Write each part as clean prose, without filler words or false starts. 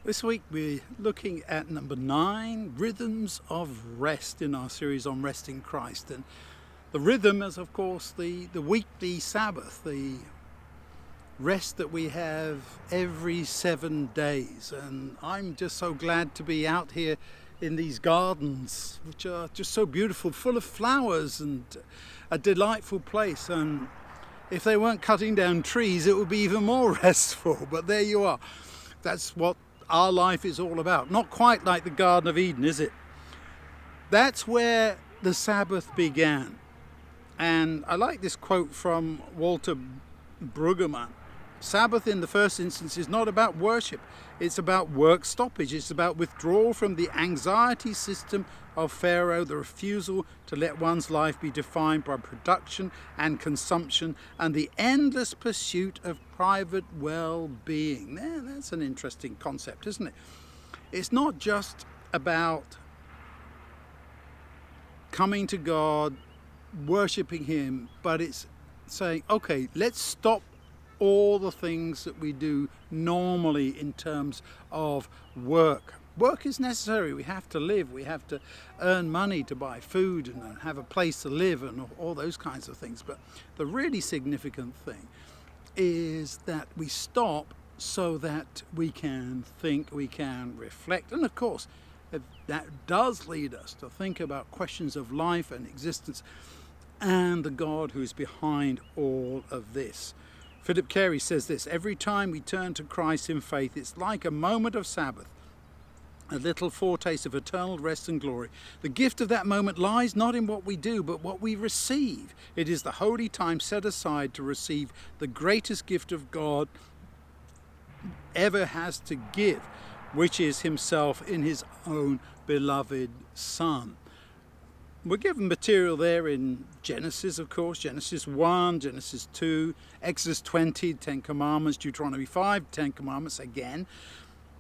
This week we're looking at number 9, Rhythms of Rest, in our series on Rest in Christ. And the rhythm is, of course, the weekly Sabbath, the rest that we have every 7 days. And I'm just so glad to be out here in these gardens, which are just so beautiful, full of flowers and a delightful place. And if they weren't cutting down trees, it would be even more restful. But there you are. That's what our life is all about. Not quite like the Garden of Eden, is it? That's where the Sabbath began. And I like this quote from Walter Brueggemann. Sabbath in the first instance is not about worship. It's about work stoppage. It's about withdrawal from the anxiety system of Pharaoh, the refusal to let one's life be defined by production and consumption, and the endless pursuit of private well-being. That's an interesting concept, isn't it? It's not just about coming to God, worshipping Him, but it's saying, okay, let's stop all the things that we do normally in terms of work. Work is necessary. We have to live. We have to earn money to buy food and have a place to live and all those kinds of things. But the really significant thing is that we stop so that we can think, we can reflect. And of course, that does lead us to think about questions of life and existence and the God who is behind all of this. Philip Carey says this: every time we turn to Christ in faith, it's like a moment of Sabbath, a little foretaste of eternal rest and glory. The gift of that moment lies not in what we do, but what we receive. It is the holy time set aside to receive the greatest gift of God ever has to give, which is Himself in His own beloved Son. We're given material there in Genesis, of course, Genesis 1, Genesis 2, Exodus 20, 10 Commandments, Deuteronomy 5, 10 Commandments again.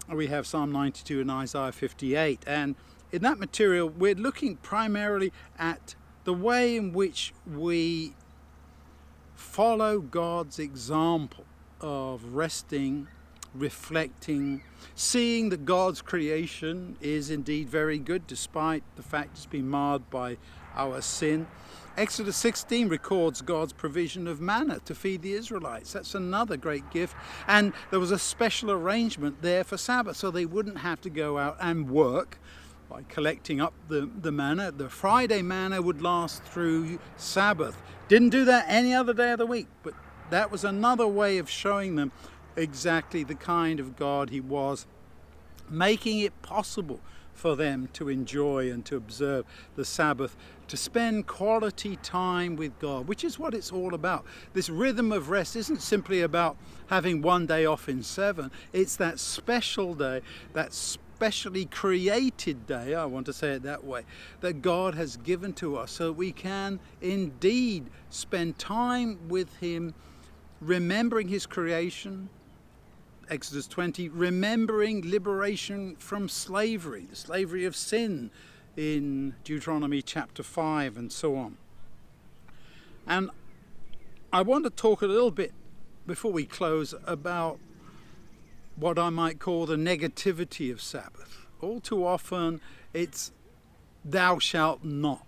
We have Psalm 92 and Isaiah 58. And in that material, we're looking primarily at the way in which we follow God's example of resting, reflecting, seeing that God's creation is indeed very good despite the fact it's been marred by our sin. Exodus 16 records God's provision of manna to feed the Israelites. That's another great gift. And there was a special arrangement there for Sabbath, so they wouldn't have to go out and work by collecting up the manna. The Friday manna would last through Sabbath. Didn't do that any other day of the week, but that was another way of showing them exactly the kind of God He was, making it possible for them to enjoy and to observe the Sabbath, to spend quality time with God, which is what it's all about. This rhythm of rest isn't simply about having one day off in 7. It's that special day, that specially created day, I want to say it that way, that God has given to us so we can indeed spend time with Him, remembering His creation, Exodus 20, remembering liberation from slavery, the slavery of sin in Deuteronomy chapter 5 and so on. And I want to talk a little bit before we close about what I might call the negativity of Sabbath. All too often it's thou shalt not.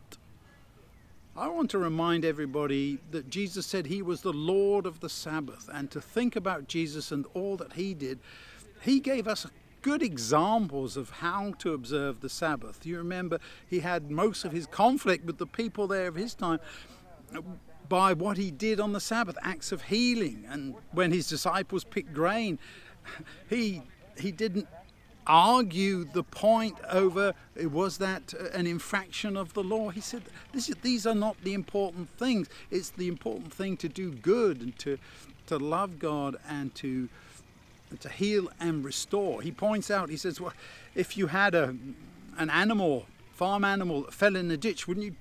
I want to remind everybody that Jesus said He was the Lord of the Sabbath, and to think about Jesus and all that He did, He gave us good examples of how to observe the Sabbath. You remember He had most of His conflict with the people there of His time by what He did on the Sabbath, acts of healing. And when His disciples picked grain, He didn't argue the point over was that an infraction of the law. He said these are not the important things. It's the important thing to do good and to love God and to heal and restore. He points out, he says, well, if you had an animal, farm animal that fell in a ditch, wouldn't you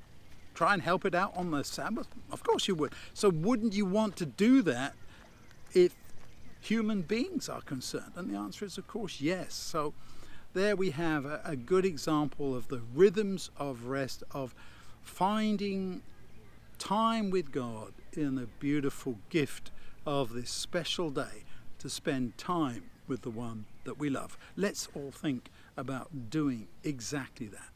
try and help it out on the Sabbath? Of course you would. So wouldn't you want to do that if human beings are concerned? And the answer is, of course, yes. So there we have a good example of the rhythms of rest, of finding time with God in the beautiful gift of this special day to spend time with the one that we love. Let's all think about doing exactly that.